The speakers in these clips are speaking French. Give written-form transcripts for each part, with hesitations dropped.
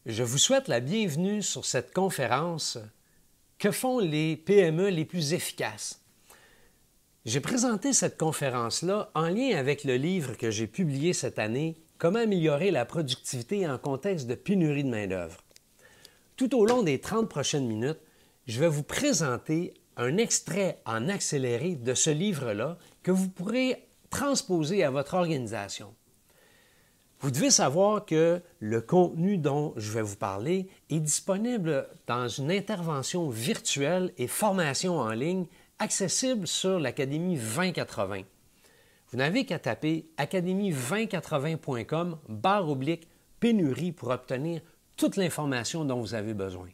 Je vous souhaite la bienvenue sur cette conférence « Que font les PME les plus efficaces ?» J'ai présenté cette conférence-là en lien avec le livre que j'ai publié cette année « Comment améliorer la productivité en contexte de pénurie de main-d'œuvre ». Tout au long des 30 prochaines minutes, je vais vous présenter un extrait en accéléré de ce livre-là que vous pourrez transposer à votre organisation. Vous devez savoir que le contenu dont je vais vous parler est disponible dans une intervention virtuelle et formation en ligne accessible sur l'Académie 2080. Vous n'avez qu'à taper académie2080.com/pénurie pour obtenir toute l'information dont vous avez besoin.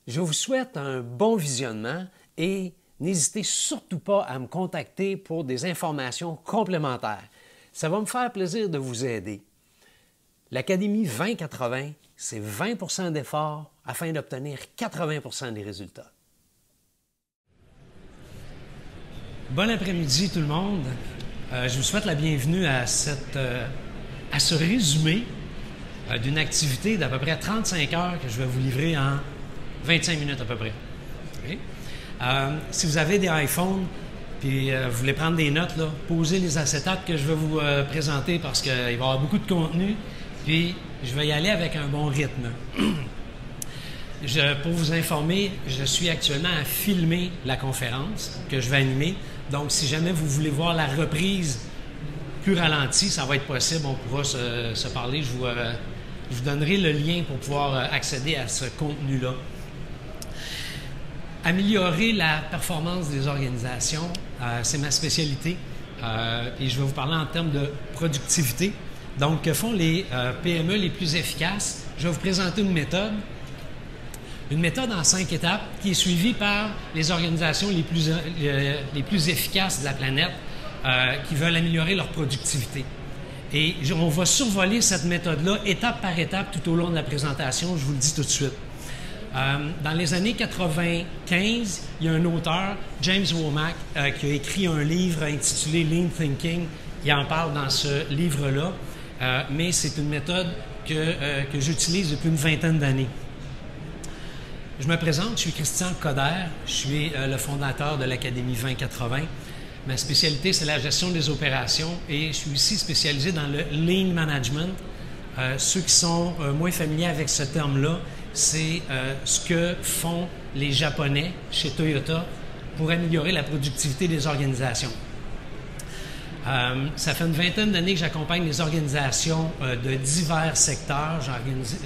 Je vous souhaite un bon visionnement et n'hésitez surtout pas à me contacter pour des informations complémentaires. Ça va me faire plaisir de vous aider. L'Académie 2080, c'est 20 d'efforts afin d'obtenir 80 des résultats. Bon après-midi tout le monde. Je vous souhaite la bienvenue à ce résumé d'une activité d'à peu près 35 heures que je vais vous livrer en 25 minutes à peu près. Okay? Si vous avez des iPhones, puis vous voulez prendre des notes, là, posez les acétates que je vais vous présenter parce qu'il va y avoir beaucoup de contenu, puis je vais y aller avec un bon rythme. Pour vous informer, je suis actuellement à filmer la conférence que je vais animer, donc si jamais vous voulez voir la reprise plus ralentie, ça va être possible, on pourra se parler, je vous donnerai le lien pour pouvoir accéder à ce contenu-là. Améliorer la performance des organisations, c'est ma spécialité et je vais vous parler en termes de productivité. Donc, que font les PME les plus efficaces? Je vais vous présenter une méthode en 5 étapes qui est suivie par les organisations les plus efficaces de la planète qui veulent améliorer leur productivité. Et on va survoler cette méthode-là étape par étape tout au long de la présentation, je vous le dis tout de suite. Dans les années 95, il y a un auteur, James Womack, qui a écrit un livre intitulé Lean Thinking. Il en parle dans ce livre-là, mais c'est une méthode que j'utilise depuis une vingtaine d'années. Je me présente, je suis Christian Coder, je suis le fondateur de l'Académie 2080. Ma spécialité, c'est la gestion des opérations et je suis aussi spécialisé dans le Lean Management. Ceux qui sont moins familiers avec ce terme-là, c'est ce que font les Japonais chez Toyota pour améliorer la productivité des organisations. Ça fait une vingtaine d'années que j'accompagne les organisations de divers secteurs.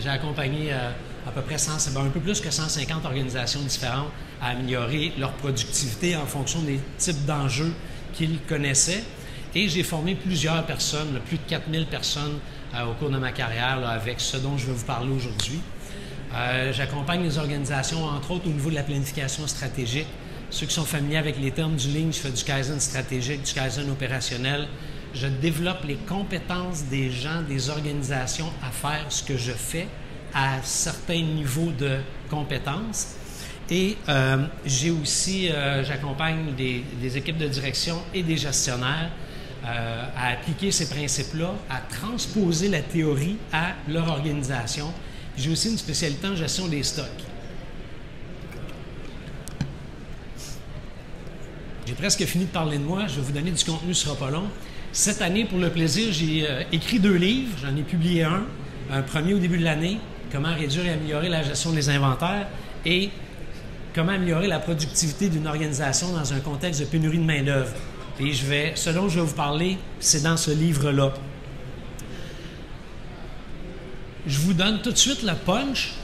J'ai accompagné à peu près un peu plus que 150 organisations différentes à améliorer leur productivité en fonction des types d'enjeux qu'ils connaissaient. Et j'ai formé plusieurs personnes, plus de 4000 personnes au cours de ma carrière là, avec ce dont je vais vous parler aujourd'hui. J'accompagne les organisations, entre autres, au niveau de la planification stratégique. Ceux qui sont familiers avec les termes du Lean, je fais du Kaizen stratégique, du Kaizen opérationnel. Je développe les compétences des gens, des organisations à faire ce que je fais à certains niveaux de compétences. Et j'accompagne des équipes de direction et des gestionnaires à appliquer ces principes-là, à transposer la théorie à leur organisation. J'ai aussi une spécialité en gestion des stocks. J'ai presque fini de parler de moi. Je vais vous donner du contenu, ce ne sera pas long. Cette année, pour le plaisir, j'ai écrit 2 livres. J'en ai publié un premier au début de l'année, Comment réduire et améliorer la gestion des inventaires et Comment améliorer la productivité d'une organisation dans un contexte de pénurie de main-d'œuvre. Et ce dont je vais vous parler, c'est dans ce livre-là. Je vous donne tout de suite le punch.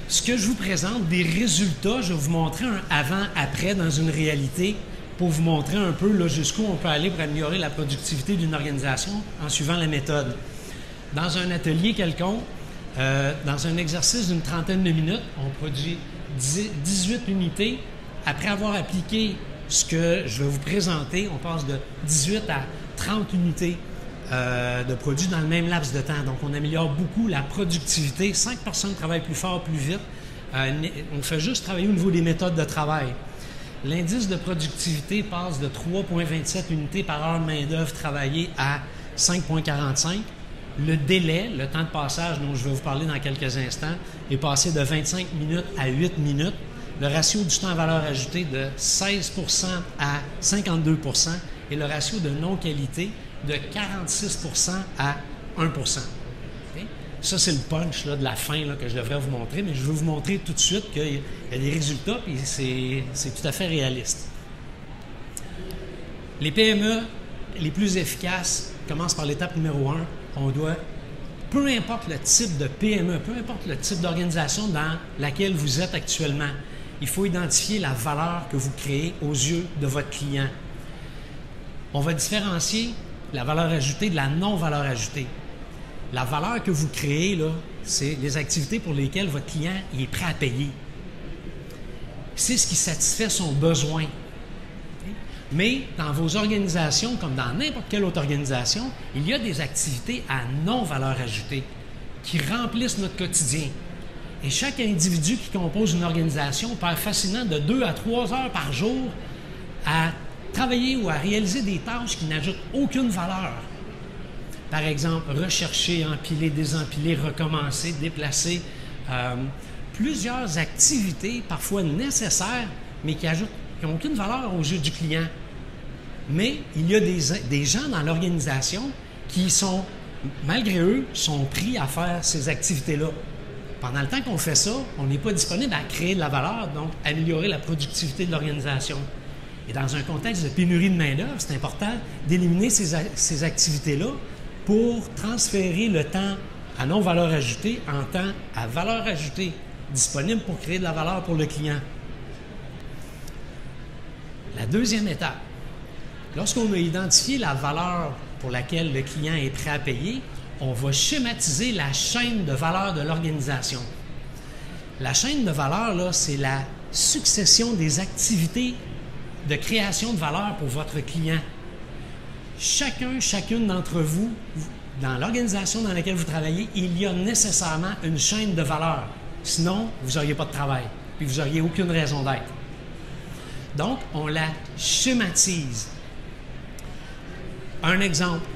Ce que je vous présente, des résultats, je vais vous montrer un avant-après dans une réalité pour vous montrer un peu là, jusqu'où on peut aller pour améliorer la productivité d'une organisation en suivant la méthode. Dans un atelier quelconque, dans un exercice d'une trentaine de minutes, on produit 18 unités. Après avoir appliqué ce que je vais vous présenter, on passe de 18 à 30 unités de produits dans le même laps de temps. Donc, on améliore beaucoup la productivité. 5 personnes travaillent plus fort, plus vite. On fait juste travailler au niveau des méthodes de travail. L'indice de productivité passe de 3,27 unités par heure de main-d'œuvre travaillée à 5,45. le délai, le temps de passage dont je vais vous parler dans quelques instants, est passé de 25 minutes à 8 minutes. Le ratio du temps à valeur ajoutée de 16 à 52 et le ratio de non-qualité de 46 à 1 okay? Ça, c'est le punch là, de la fin là, que je devrais vous montrer, mais je veux vous montrer tout de suite qu'il y a des résultats et c'est tout à fait réaliste. Les PME les plus efficaces commencent par l'étape numéro 1. On doit, peu importe le type de PME, peu importe le type d'organisation dans laquelle vous êtes actuellement, il faut identifier la valeur que vous créez aux yeux de votre client. On va différencier la valeur ajoutée de la non-valeur ajoutée. La valeur que vous créez, là, c'est les activités pour lesquelles votre client est prêt à payer. C'est ce qui satisfait son besoin. Mais dans vos organisations, comme dans n'importe quelle autre organisation, il y a des activités à non-valeur ajoutée qui remplissent notre quotidien. Et chaque individu qui compose une organisation perd facilement de 2 à 3 heures par jour à travailler ou à réaliser des tâches qui n'ajoutent aucune valeur. Par exemple, rechercher, empiler, désempiler, recommencer, déplacer. Plusieurs activités parfois nécessaires, mais qui n'ont aucune valeur aux yeux du client. Mais il y a des gens dans l'organisation qui sont, malgré eux, sont pris à faire ces activités-là. Pendant le temps qu'on fait ça, on n'est pas disponible à créer de la valeur, donc améliorer la productivité de l'organisation. Et dans un contexte de pénurie de main-d'œuvre, c'est important d'éliminer ces activités-là pour transférer le temps à non-valeur ajoutée en temps à valeur ajoutée, disponible pour créer de la valeur pour le client. La deuxième étape, lorsqu'on a identifié la valeur pour laquelle le client est prêt à payer, on va schématiser la chaîne de valeur de l'organisation. La chaîne de valeur, là, c'est la succession des activités de création de valeur pour votre client. Chacune d'entre vous, dans l'organisation dans laquelle vous travaillez, il y a nécessairement une chaîne de valeur. Sinon, vous n'auriez pas de travail, puis vous n'auriez aucune raison d'être. Donc, on la schématise. Un exemple.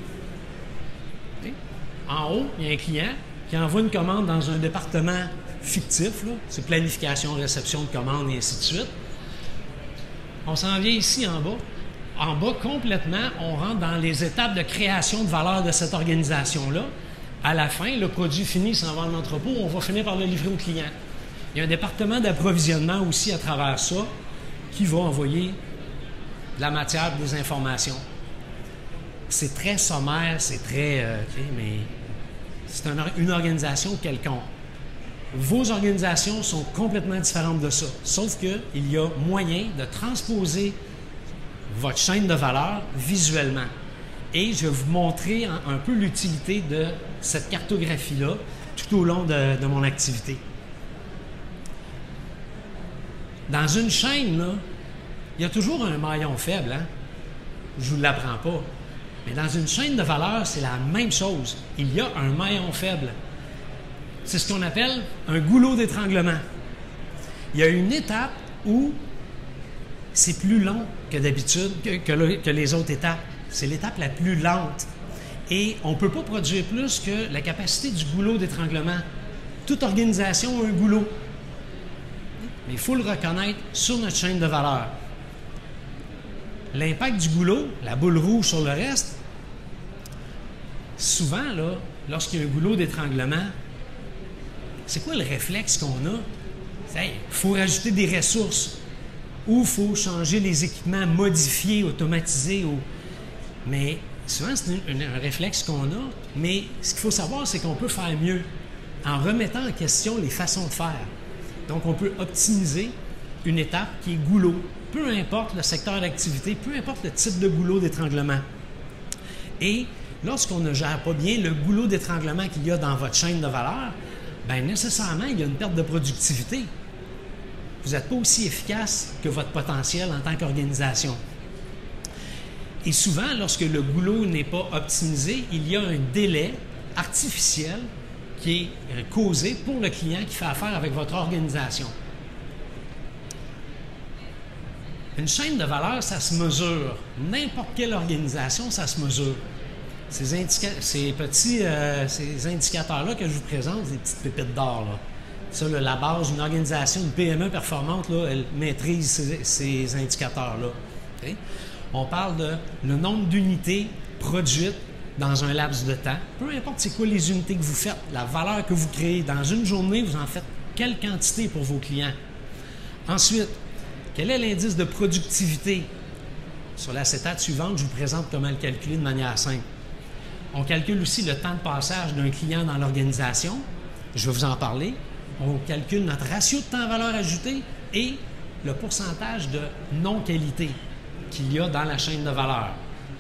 En haut, il y a un client qui envoie une commande dans un département fictif, c'est planification, réception de commandes et ainsi de suite. On s'en vient ici en bas. En bas, complètement, on rentre dans les étapes de création de valeur de cette organisation-là. À la fin, le produit fini s'en va en entrepôt, on va finir par le livrer au client. Il y a un département d'approvisionnement aussi à travers ça qui va envoyer de la matière, des informations. C'est très sommaire, c'est très... mais c'est une organisation quelconque. Vos organisations sont complètement différentes de ça, sauf qu'il y a moyen de transposer votre chaîne de valeur visuellement. Et je vais vous montrer un peu l'utilité de cette cartographie-là tout au long de mon activité. Dans une chaîne, là, il y a toujours un maillon faible. Hein? Je ne vous l'apprends pas. Mais dans une chaîne de valeur, c'est la même chose. Il y a un maillon faible. C'est ce qu'on appelle un goulot d'étranglement. Il y a une étape où c'est plus long que d'habitude, que les autres étapes. C'est l'étape la plus lente. Et on ne peut pas produire plus que la capacité du goulot d'étranglement. Toute organisation a un goulot. Mais il faut le reconnaître sur notre chaîne de valeur. L'impact du goulot, la boule rouge sur le reste, souvent, là, lorsqu'il y a un goulot d'étranglement, c'est quoi le réflexe qu'on a? Il faut rajouter des ressources ou il faut changer les équipements, modifier, automatiser. Mais souvent, c'est un réflexe qu'on a, mais ce qu'il faut savoir, c'est qu'on peut faire mieux en remettant en question les façons de faire. Donc, on peut optimiser une étape qui est goulot, peu importe le secteur d'activité, peu importe le type de goulot d'étranglement. Et lorsqu'on ne gère pas bien le goulot d'étranglement qu'il y a dans votre chaîne de valeur, bien nécessairement, il y a une perte de productivité. Vous n'êtes pas aussi efficace que votre potentiel en tant qu'organisation. Et souvent, lorsque le goulot n'est pas optimisé, il y a un délai artificiel qui est causé pour le client qui fait affaire avec votre organisation. Une chaîne de valeur, ça se mesure. N'importe quelle organisation, ça se mesure. Ces petits ces indicateurs-là que je vous présente, des petites pépites d'or, là. Ça, là, la base d'une organisation, une PME performante, là, elle maîtrise ces indicateurs-là. Okay? On parle de le nombre d'unités produites dans un laps de temps. Peu importe c'est quoi les unités que vous faites, la valeur que vous créez. Dans une journée, vous en faites quelle quantité pour vos clients? Ensuite, quel est l'indice de productivité? Sur l'acétate suivante, je vous présente comment le calculer de manière simple. On calcule aussi le temps de passage d'un client dans l'organisation. Je vais vous en parler. On calcule notre ratio de temps à valeur ajoutée et le pourcentage de non-qualité qu'il y a dans la chaîne de valeur.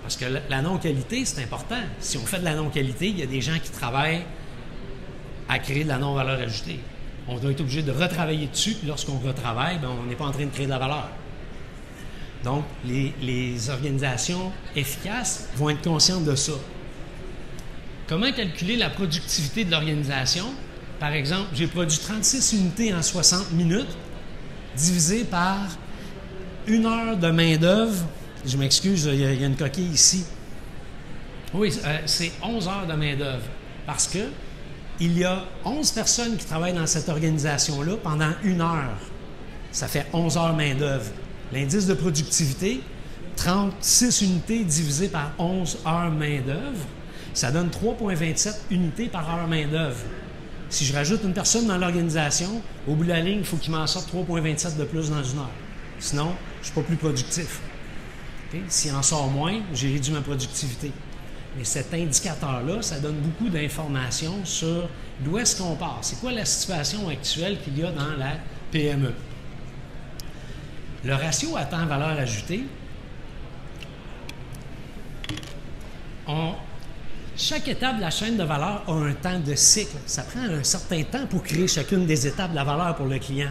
Parce que la non-qualité, c'est important. Si on fait de la non-qualité, il y a des gens qui travaillent à créer de la non-valeur ajoutée. On doit être obligé de retravailler dessus, puis lorsqu'on retravaille, bien, on n'est pas en train de créer de la valeur. Donc, les organisations efficaces vont être conscientes de ça. Comment calculer la productivité de l'organisation? Par exemple, j'ai produit 36 unités en 60 minutes, divisé par 1 heure de main-d'œuvre. Je m'excuse, il y a une coquille ici. Oui, c'est 11 heures de main-d'œuvre. Parce que il y a 11 personnes qui travaillent dans cette organisation-là pendant 1 heure. Ça fait 11 heures main-d'œuvre. L'indice de productivité, 36 unités divisé par 11 heures main-d'œuvre, ça donne 3,27 unités par heure main-d'œuvre. Si je rajoute une personne dans l'organisation, au bout de la ligne, il faut qu'il m'en sorte 3,27 de plus dans 1 heure. Sinon, je ne suis pas plus productif. Okay? S'il en sort moins, j'ai réduit ma productivité. Mais cet indicateur-là, ça donne beaucoup d'informations sur d'où est-ce qu'on part. C'est quoi la situation actuelle qu'il y a dans la PME? Le ratio à temps-valeur ajoutée, chaque étape de la chaîne de valeur a un temps de cycle. Ça prend un certain temps pour créer chacune des étapes de la valeur pour le client.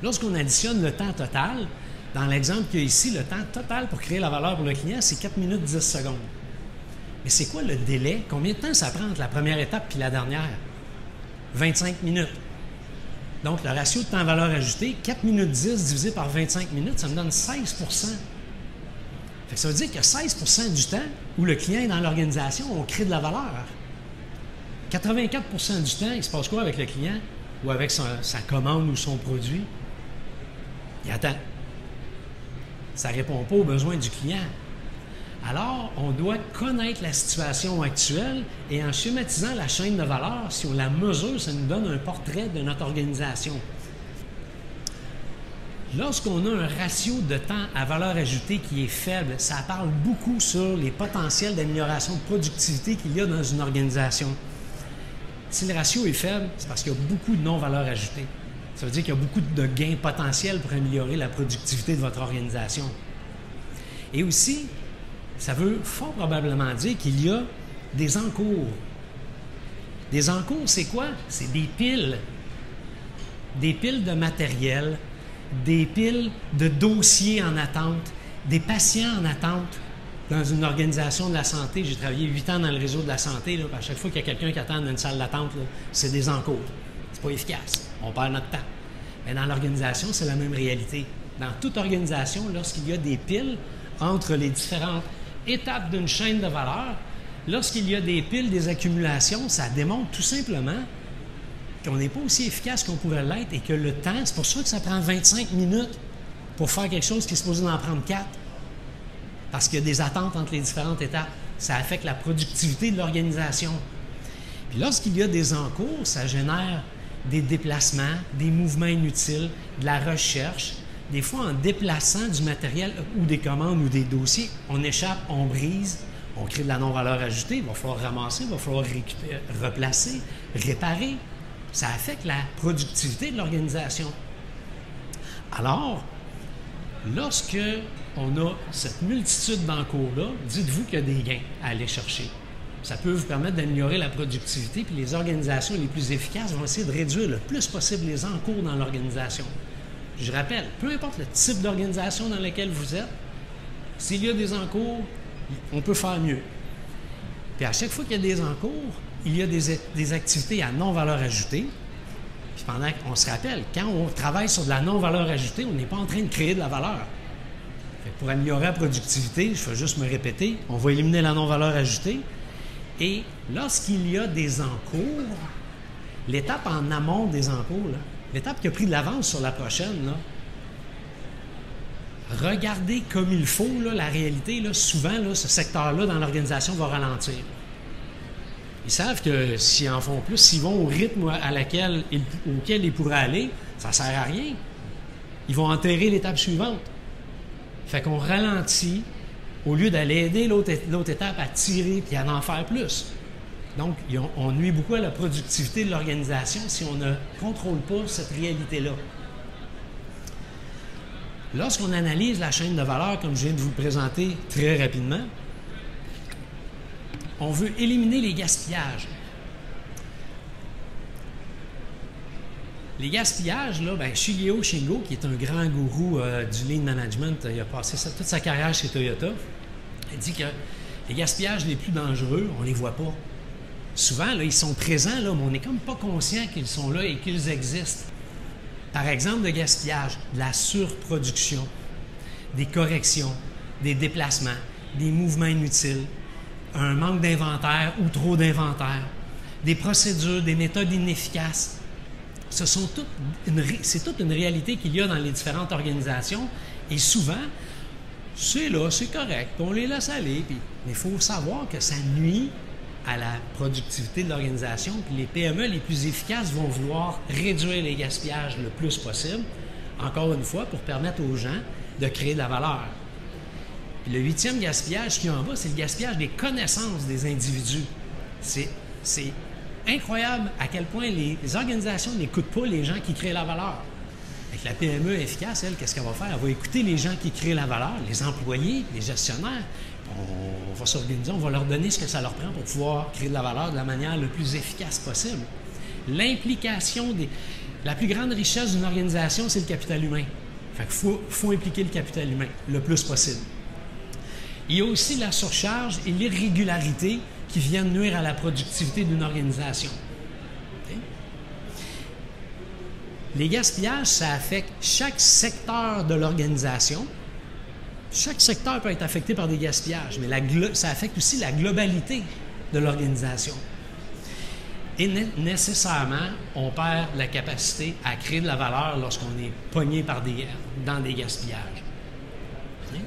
Lorsqu'on additionne le temps total, dans l'exemple qu'il y a ici, le temps total pour créer la valeur pour le client, c'est 4 minutes 10 secondes. Mais c'est quoi le délai? Combien de temps ça prend entre la première étape et la dernière? 25 minutes. Donc, le ratio de temps-valeur ajoutée, 4 minutes 10 divisé par 25 minutes, ça me donne 16 Fait que ça veut dire que 16 du temps où le client est dans l'organisation, on crée de la valeur. 84 du temps, il se passe quoi avec le client ou avec sa commande ou son produit? Il attend. Ça ne répond pas aux besoins du client. Alors, on doit connaître la situation actuelle et en schématisant la chaîne de valeur, si on la mesure, ça nous donne un portrait de notre organisation. Lorsqu'on a un ratio de temps à valeur ajoutée qui est faible, ça parle beaucoup sur les potentiels d'amélioration de productivité qu'il y a dans une organisation. Si le ratio est faible, c'est parce qu'il y a beaucoup de non-valeur ajoutée. Ça veut dire qu'il y a beaucoup de gains potentiels pour améliorer la productivité de votre organisation. Et aussi, ça veut fort probablement dire qu'il y a des encours. Des encours, c'est quoi? C'est des piles. Des piles de matériel, des piles de dossiers en attente, des patients en attente. Dans une organisation de la santé, j'ai travaillé 8 ans dans le réseau de la santé. Là, à chaque fois qu'il y a quelqu'un qui attend dans une salle d'attente, c'est des encours. C'est pas efficace. On perd notre temps. Mais dans l'organisation, c'est la même réalité. Dans toute organisation, lorsqu'il y a des piles entre les différentes étapes d'une chaîne de valeur, lorsqu'il y a des piles, des accumulations, ça démontre tout simplement qu'on n'est pas aussi efficace qu'on pourrait l'être et que le temps, c'est pour ça que ça prend 25 minutes pour faire quelque chose qui est supposé en prendre 4. Parce qu'il y a des attentes entre les différentes étapes. Ça affecte la productivité de l'organisation. Puis lorsqu'il y a des encours, ça génère des déplacements, des mouvements inutiles, de la recherche. Des fois, en déplaçant du matériel ou des commandes ou des dossiers, on échappe, on brise, on crée de la non-valeur ajoutée. Il va falloir ramasser, il va falloir replacer, réparer. Ça affecte la productivité de l'organisation. Alors, lorsque on a cette multitude d'encours-là, dites-vous qu'il y a des gains à aller chercher. Ça peut vous permettre d'améliorer la productivité, puis les organisations les plus efficaces vont essayer de réduire le plus possible les encours dans l'organisation. Je rappelle, peu importe le type d'organisation dans laquelle vous êtes, s'il y a des encours, on peut faire mieux. Puis à chaque fois qu'il y a des encours, il y a des activités à non-valeur ajoutée. Puis pendant qu'on se rappelle, quand on travaille sur de la non-valeur ajoutée, on n'est pas en train de créer de la valeur. Fait que pour améliorer la productivité, je vais juste me répéter, on va éliminer la non-valeur ajoutée. Et lorsqu'il y a des encours, l'étape en amont des encours, l'étape qui a pris de l'avance sur la prochaine, là, regardez comme il faut là, la réalité. Là, souvent, là, ce secteur-là dans l'organisation va ralentir. Ils savent que s'ils en font plus, s'ils vont au rythme auquel ils pourraient aller, ça ne sert à rien. Ils vont enterrer l'étape suivante. Fait qu'on ralentit au lieu d'aller aider l'autre étape à tirer et à en faire plus. Donc, on nuit beaucoup à la productivité de l'organisation si on ne contrôle pas cette réalité-là. Lorsqu'on analyse la chaîne de valeur, comme je viens de vous le présenter très rapidement, on veut éliminer les gaspillages. Les gaspillages, là, Shigeo Shingo, qui est un grand gourou du lean management, il a passé toute sa carrière chez Toyota, il dit que les gaspillages les plus dangereux, on ne les voit pas. Souvent, là, ils sont présents, là, mais on n'est comme pas conscient qu'ils sont là et qu'ils existent. Par exemple, le gaspillage, de la surproduction, des corrections, des déplacements, des mouvements inutiles, un manque d'inventaire ou trop d'inventaire, des procédures, des méthodes inefficaces. C'est toute une réalité qu'il y a dans les différentes organisations et souvent, c'est là, c'est correct, on les laisse aller. Mais il faut savoir que ça nuit à la productivité de l'organisation, puis les PME les plus efficaces vont vouloir réduire les gaspillages le plus possible, encore une fois, pour permettre aux gens de créer de la valeur. Puis le 8e gaspillage qui est en bas, c'est le gaspillage des connaissances des individus. C'est incroyable à quel point les organisations n'écoutent pas les gens qui créent la valeur. Avec la PME efficace, elle, qu'est-ce qu'elle va faire? Elle va écouter les gens qui créent la valeur, les employés, les gestionnaire. On va s'organiser, on va leur donner ce que ça leur prend pour pouvoir créer de la valeur de la manière la plus efficace possible. L'implication la plus grande richesse d'une organisation, c'est le capital humain. Fait qu'il faut impliquer le capital humain le plus possible. Il y a aussi la surcharge et l'irrégularité qui viennent nuire à la productivité d'une organisation. Okay? Les gaspillages, ça affecte chaque secteur de l'organisation. Chaque secteur peut être affecté par des gaspillages, mais ça affecte aussi la globalité de l'organisation. Et nécessairement, on perd la capacité à créer de la valeur lorsqu'on est pogné dans des gaspillages. Okay?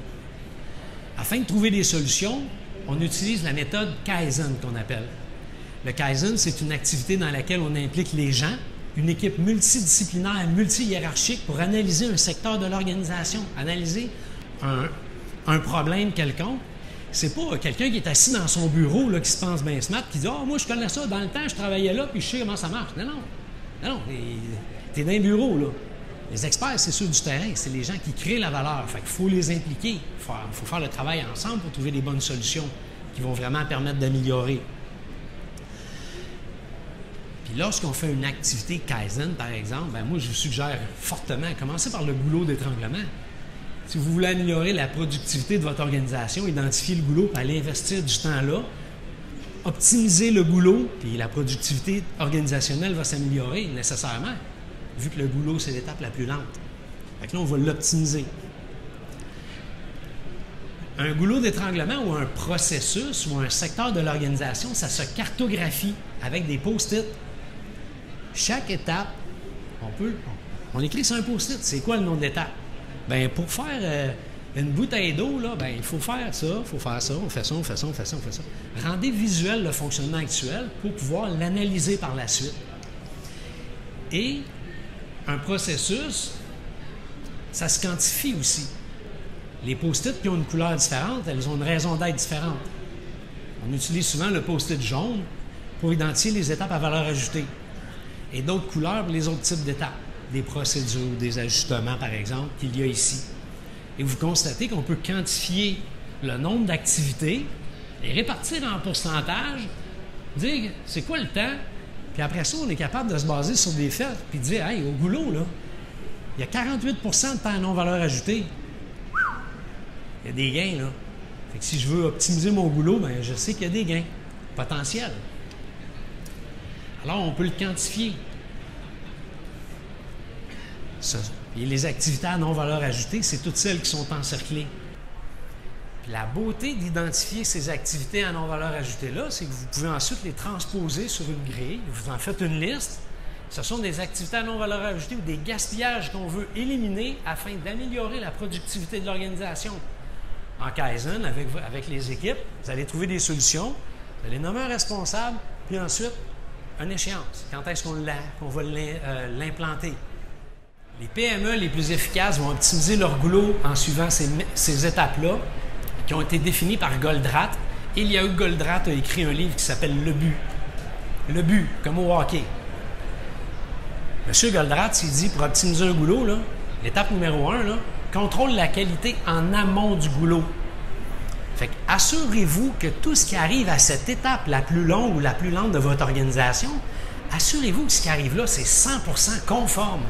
Afin de trouver des solutions, on utilise la méthode Kaizen qu'on appelle. Le Kaizen, c'est une activité dans laquelle on implique les gens, une équipe multidisciplinaire, multi-hiérarchique pour analyser un secteur de l'organisation, analyser un problème quelconque. C'est pas quelqu'un qui est assis dans son bureau là, qui se pense bien smart, qui dit « Ah, moi, je connais ça, dans le temps, je travaillais là, puis je sais comment ça marche. » Non, t'es dans un bureau, là. Les experts, c'est ceux du terrain, c'est les gens qui créent la valeur. Fait qu'il faut les impliquer. Il faut faire le travail ensemble pour trouver des bonnes solutions qui vont vraiment permettre d'améliorer. Puis lorsqu'on fait une activité Kaizen, par exemple, moi, je vous suggère fortement, commencez par le goulot d'étranglement. Si vous voulez améliorer la productivité de votre organisation, identifiez le goulot, puis allez investir du temps là, optimiser le goulot, puis la productivité organisationnelle va s'améliorer nécessairement, vu que le goulot, c'est l'étape la plus lente. Fait que là, on va l'optimiser. Un goulot d'étranglement ou un processus ou un secteur de l'organisation, ça se cartographie avec des post-it. Chaque étape, on écrit sur un post-it, c'est quoi le nom de l'étape? Bien, pour faire une bouteille d'eau, là, il faut faire ça, on fait ça, on fait ça, on fait ça, on fait ça. Rendez visuel le fonctionnement actuel pour pouvoir l'analyser par la suite. Et un processus, ça se quantifie aussi. Les post-it qui ont une couleur différente, elles ont une raison d'être différente. On utilise souvent le post-it jaune pour identifier les étapes à valeur ajoutée et d'autres couleurs pour les autres types d'étapes. Des procédures, des ajustements, par exemple, qu'il y a ici. Et vous constatez qu'on peut quantifier le nombre d'activités, les répartir en pourcentage, dire c'est quoi le temps, puis après ça, on est capable de se baser sur des faits, puis de dire, hey, au goulot, là, il y a 48 % de temps à non-valeur ajoutée. Il y a des gains, là. Fait que si je veux optimiser mon goulot, je sais qu'il y a des gains potentiels. Alors, on peut le quantifier. Et les activités à non-valeur ajoutée, c'est toutes celles qui sont encerclées. Puis la beauté d'identifier ces activités à non-valeur ajoutée-là, c'est que vous pouvez ensuite les transposer sur une grille. Vous en faites une liste. Ce sont des activités à non-valeur ajoutée ou des gaspillages qu'on veut éliminer afin d'améliorer la productivité de l'organisation. En Kaizen, avec les équipes, vous allez trouver des solutions, vous allez nommer un responsable, puis ensuite, une échéance. Quand est-ce qu'on va l'implanter? Les PME les plus efficaces vont optimiser leur goulot en suivant ces étapes-là qui ont été définies par Goldratt. Eliahu Goldratt a écrit un livre qui s'appelle « Le but ». Le but, comme au hockey. M. Goldratt s'est dit, pour optimiser un goulot, l'étape numéro 1, contrôle la qualité en amont du goulot. Fait que assurez-vous que tout ce qui arrive à cette étape la plus longue ou la plus lente de votre organisation, assurez-vous que ce qui arrive là, c'est 100% conforme.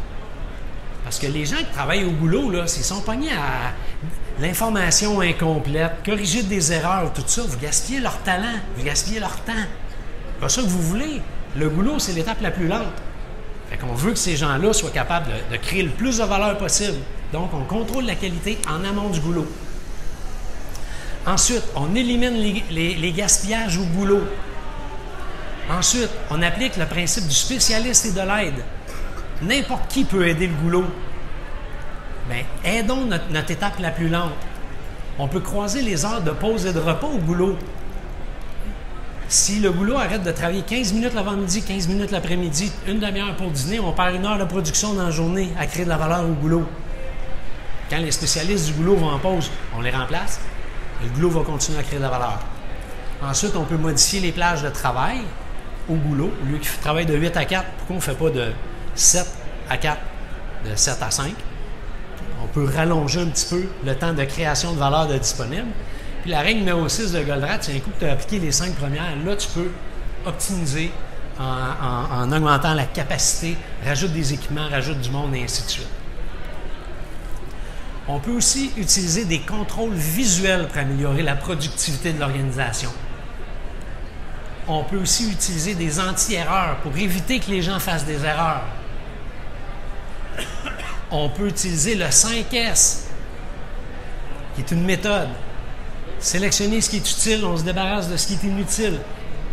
Parce que les gens qui travaillent au goulot, s'ils sont pognés à l'information incomplète, corriger des erreurs, tout ça, vous gaspillez leur talent, vous gaspillez leur temps. C'est pas ça que vous voulez. Le goulot, c'est l'étape la plus lente. Fait qu'on veut que ces gens-là soient capables de créer le plus de valeur possible. Donc, on contrôle la qualité en amont du goulot. Ensuite, on élimine les gaspillages au goulot. Ensuite, on applique le principe du spécialiste et de l'aide. N'importe qui peut aider le goulot. Bien, aidons notre étape la plus lente. On peut croiser les heures de pause et de repos au goulot. Si le goulot arrête de travailler 15 minutes l'avant-midi, 15 minutes l'après-midi, une demi-heure pour dîner, on perd une heure de production dans la journée à créer de la valeur au goulot. Quand les spécialistes du goulot vont en pause, on les remplace et le goulot va continuer à créer de la valeur. Ensuite, on peut modifier les plages de travail au goulot. Au lieu qu'il travaille de 8 à 4, pourquoi on ne fait pas de 7 à 4, de 7 à 5? On peut rallonger un petit peu le temps de création de valeur de disponible. Puis la règle numéro 6 de Goldratt, c'est un coup que tu as appliqué les 5 premières, là, tu peux optimiser en augmentant la capacité, rajoute des équipements, rajoute du monde, et ainsi de suite. On peut aussi utiliser des contrôles visuels pour améliorer la productivité de l'organisation. On peut aussi utiliser des anti-erreurs pour éviter que les gens fassent des erreurs. On peut utiliser le 5S, qui est une méthode. Sélectionner ce qui est utile, on se débarrasse de ce qui est inutile.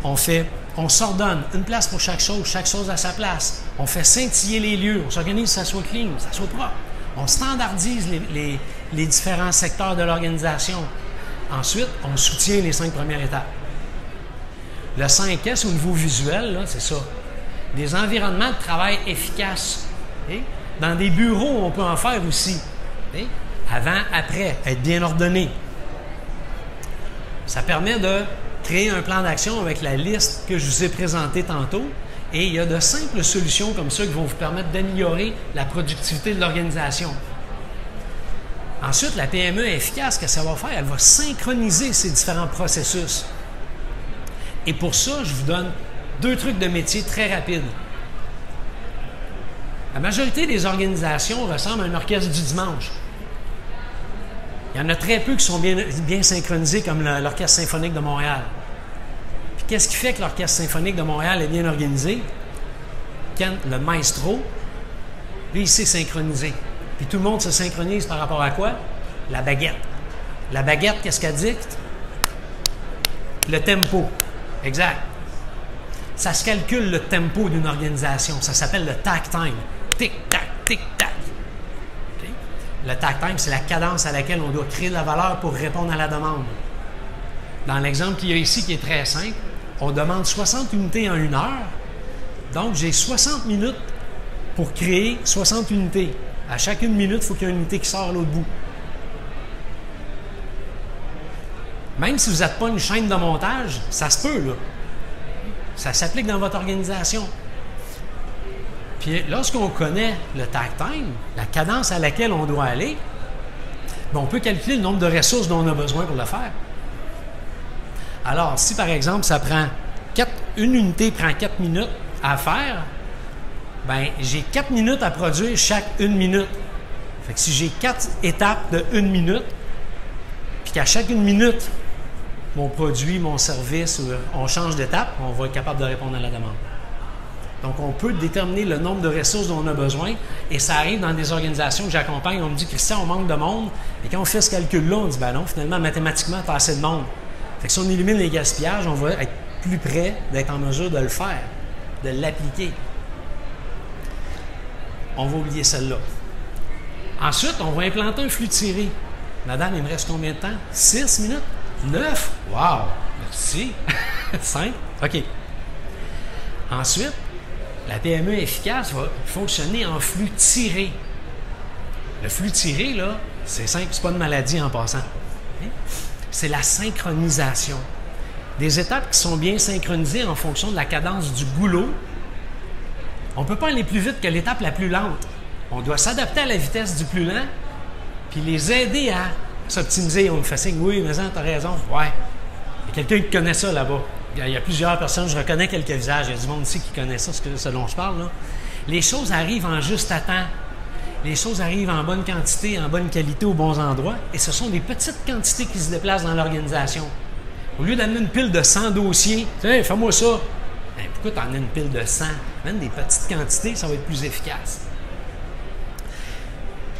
On s'ordonne, une place pour chaque chose à sa place. On fait scintiller les lieux, on s'organise que ça soit clean, que ça soit propre. On standardise les différents secteurs de l'organisation. Ensuite, on soutient les 5 premières étapes. Le 5S au niveau visuel, c'est ça. Des environnements de travail efficaces. Okay? Dans des bureaux, on peut en faire aussi. Okay? Avant, après, être bien ordonné. Ça permet de créer un plan d'action avec la liste que je vous ai présentée tantôt. Et il y a de simples solutions comme ça qui vont vous permettre d'améliorer la productivité de l'organisation. Ensuite, la PME est efficace. Ce que ça va faire, elle va synchroniser ces différents processus. Et pour ça, je vous donne 2 trucs de métier très rapides. La majorité des organisations ressemblent à un orchestre du dimanche. Il y en a très peu qui sont bien synchronisés, comme l'Orchestre symphonique de Montréal. Puis qu'est-ce qui fait que l'Orchestre symphonique de Montréal est bien organisé? Quand le maestro, lui, il sait synchroniser. Puis tout le monde se synchronise par rapport à quoi? La baguette. La baguette, qu'est-ce qu'elle dicte? Le tempo. Exact. Ça se calcule le tempo d'une organisation. Ça s'appelle le takt time. Tic-tac, tic-tac. Okay? Le takt time, c'est la cadence à laquelle on doit créer de la valeur pour répondre à la demande. Dans l'exemple qu'il y a ici, qui est très simple, on demande 60 unités en 1 heure. Donc, j'ai 60 minutes pour créer 60 unités. À chaque 1 minute, il faut qu'il y ait une unité qui sort à l'autre bout. Même si vous n'êtes pas une chaîne de montage, ça se peut, là. Ça s'applique dans votre organisation. Puis lorsqu'on connaît le takt time, la cadence à laquelle on doit aller, bien, on peut calculer le nombre de ressources dont on a besoin pour le faire. Alors, si par exemple, une unité prend 4 minutes à faire, bien, j'ai 4 minutes à produire chaque 1 minute. Fait que si j'ai 4 étapes de 1 minute, puis qu'à chaque 1 minute, mon produit, mon service, on change d'étape, on va être capable de répondre à la demande. Donc, on peut déterminer le nombre de ressources dont on a besoin. Et ça arrive dans des organisations que j'accompagne. On me dit, Christian, on manque de monde. Et quand on fait ce calcul-là, on dit, ben non, finalement, mathématiquement, tu as assez de monde. Fait que si on élimine les gaspillages, on va être plus près d'être en mesure de le faire, de l'appliquer. On va oublier celle-là. Ensuite, on va implanter un flux tiré. Madame, il me reste combien de temps? 6 minutes? 9? Wow! Merci! 5? OK. Ensuite, la PME efficace va fonctionner en flux tiré. Le flux tiré, là, c'est simple, c'est pas une maladie en passant. C'est la synchronisation. Des étapes qui sont bien synchronisées en fonction de la cadence du goulot. On ne peut pas aller plus vite que l'étape la plus lente. On doit s'adapter à la vitesse du plus lent, puis les aider à s'optimiser. On me fait signe, oui, mais tu as raison. Ouais. Il y a quelqu'un qui connaît ça là-bas. Il y a plusieurs personnes, je reconnais quelques visages. Il y a du monde ici qui connaît ça, ce dont je parle. Là. Les choses arrivent en juste à temps. Les choses arrivent en bonne quantité, en bonne qualité, aux bons endroits. Et ce sont des petites quantités qui se déplacent dans l'organisation. Au lieu d'amener une pile de 100 dossiers, tiens, fais-moi ça. Ben, pourquoi tu en as une pile de 100? Même des petites quantités, ça va être plus efficace.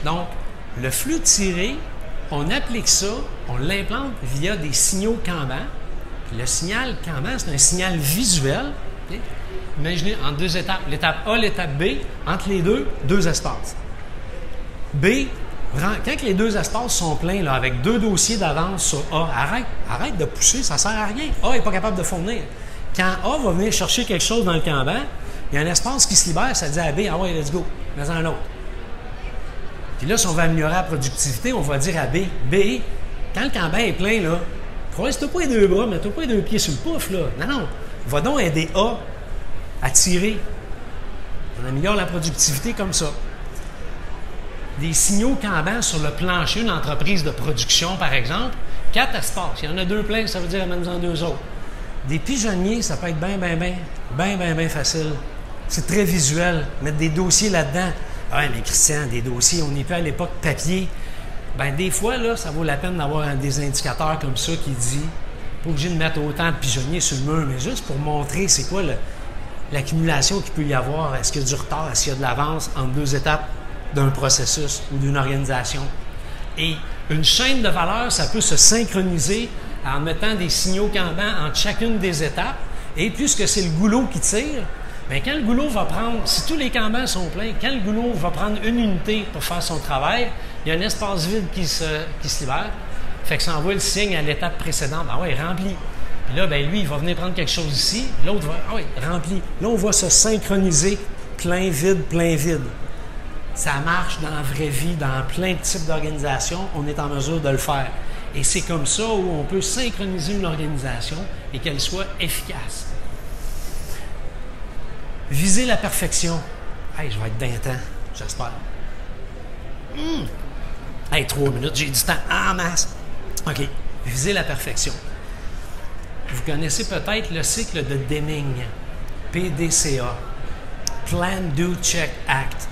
Donc, le flux tiré, on applique ça, on l'implante via des signaux Kanban. Puis le signal Kanban, c'est un signal visuel. Okay? Imaginez en 2 étapes. L'étape A, l'étape B. Entre les deux, 2 espaces. B, quand les 2 espaces sont pleins, là, avec 2 dossiers d'avance sur A, arrête de pousser, ça ne sert à rien. A n'est pas capable de fournir. Quand A va venir chercher quelque chose dans le Kanban, il y a un espace qui se libère, ça dit à B, ah ouais, let's go, mets-en un autre. Puis là, si on veut améliorer la productivité, on va dire à B, quand le Kanban est plein, là, si tu n'as pas les 2 bras, mais tu n'as pas les 2 pieds sur le pouf, là. Non, va donc aider A à tirer. On améliore la productivité comme ça. Des signaux Kanban sur le plancher d'une entreprise de production, par exemple, 4 espaces. Il y en a 2 pleins, ça veut dire amène-en 2 autres. Des pigeonniers, ça peut être bien facile. C'est très visuel. Mettre des dossiers là-dedans. Ah ouais, mais Christian, des dossiers, on n'est plus à l'époque papier. Bien, des fois, là, ça vaut la peine d'avoir des indicateurs comme ça qui dit, pas obligé de mettre autant de pigeonniers sur le mur, mais juste pour montrer c'est quoi l'accumulation qu'il peut y avoir. Est-ce qu'il y a du retard, est-ce qu'il y a de l'avance entre 2 étapes d'un processus ou d'une organisation. Et une chaîne de valeur, ça peut se synchroniser en mettant des signaux Kanban entre chacune des étapes. Et puisque c'est le goulot qui tire, bien, quand le goulot va prendre, si tous les Kanban sont pleins, quand le goulot va prendre une unité pour faire son travail, il y a un espace vide qui se libère. Fait que ça envoie le signe à l'étape précédente. Ah ouais, rempli. Puis là, bien, lui, il va venir prendre quelque chose ici. L'autre va, ah oui, rempli. Là, on va se synchroniser plein, vide, plein, vide. Ça marche dans la vraie vie, dans plein de types d'organisations. On est en mesure de le faire. Et c'est comme ça où on peut synchroniser une organisation et qu'elle soit efficace. Viser la perfection. Hey, je vais être d'un temps, j'espère. Hey, 3 minutes, j'ai du temps en masse. OK. Viser la perfection. Vous connaissez peut-être le cycle de Deming, PDCA. Plan, Do, Check, Act.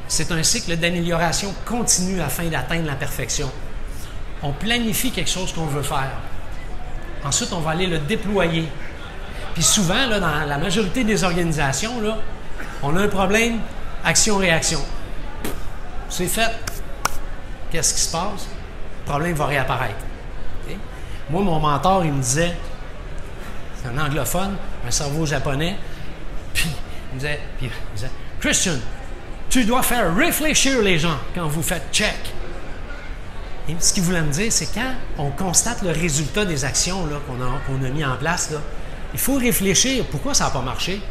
C'est un cycle d'amélioration continue afin d'atteindre la perfection. On planifie quelque chose qu'on veut faire. Ensuite, on va aller le déployer. Puis souvent, là, dans la majorité des organisations, là, on a un problème, action-réaction. C'est fait. Qu'est-ce qui se passe? Le problème va réapparaître. Okay? Moi, mon mentor, il me disait, c'est un anglophone, un cerveau japonais, puis il me disait, Christian, tu dois faire réfléchir les gens quand vous faites check. Et ce qu'il voulait me dire, c'est quand on constate le résultat des actions là, qu'on a mis en place, là, il faut réfléchir. Pourquoi ça n'a pas marché?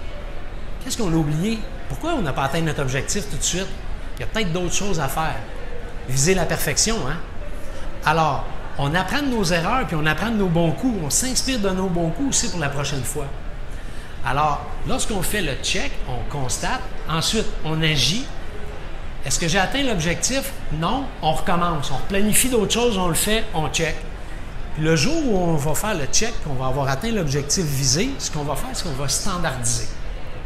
Qu'est-ce qu'on a oublié? Pourquoi on n'a pas atteint notre objectif tout de suite? Il y a peut-être d'autres choses à faire. Viser la perfection, hein? Alors, on apprend de nos erreurs puis on apprend de nos bons coups. On s'inspire de nos bons coups aussi pour la prochaine fois. Alors, lorsqu'on fait le check, on constate. Ensuite, on agit. Est-ce que j'ai atteint l'objectif? Non. On recommence. On planifie d'autres choses, on le fait, on check. Puis le jour où on va faire le check, qu'on va avoir atteint l'objectif visé, ce qu'on va faire, c'est qu'on va standardiser.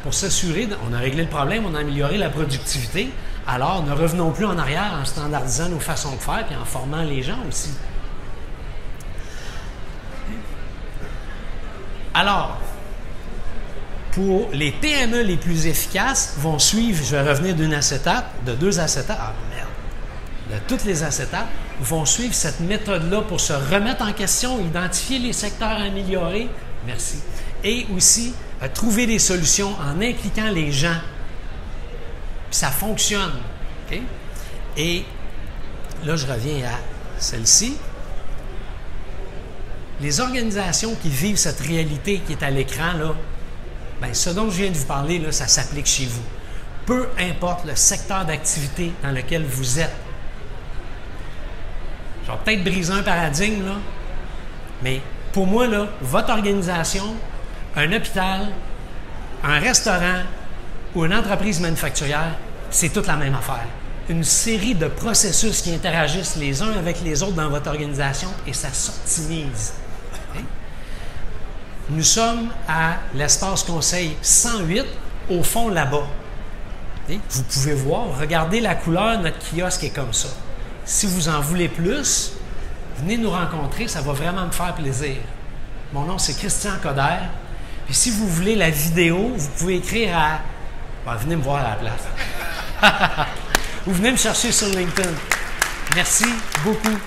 Pour s'assurer, on a réglé le problème, on a amélioré la productivité. Alors, ne revenons plus en arrière en standardisant nos façons de faire et en formant les gens aussi. Alors, pour les PME les plus efficaces, vont suivre, je vais revenir d'une acétate, de 2 acétates, de toutes les acétates, vont suivre cette méthode-là pour se remettre en question, identifier les secteurs à améliorer, merci, et aussi trouver des solutions en impliquant les gens. Puis ça fonctionne. Okay? Et là, je reviens à celle-ci. Les organisations qui vivent cette réalité qui est à l'écran, là, bien, ce dont je viens de vous parler, là, ça s'applique chez vous. Peu importe le secteur d'activité dans lequel vous êtes. Je vais peut-être briser un paradigme, là, mais pour moi, là, votre organisation, un hôpital, un restaurant ou une entreprise manufacturière, c'est toute la même affaire. Une série de processus qui interagissent les uns avec les autres dans votre organisation et ça s'optimise. Okay? Nous sommes à l'espace conseil 108, au fond là-bas. Okay? Vous pouvez voir, regardez la couleur, notre kiosque est comme ça. Si vous en voulez plus, venez nous rencontrer, ça va vraiment me faire plaisir. Mon nom, c'est Christian Coder. Puis si vous voulez la vidéo, vous pouvez écrire à... Ben, venez me voir à la place. Ou venez me chercher sur LinkedIn. Merci beaucoup.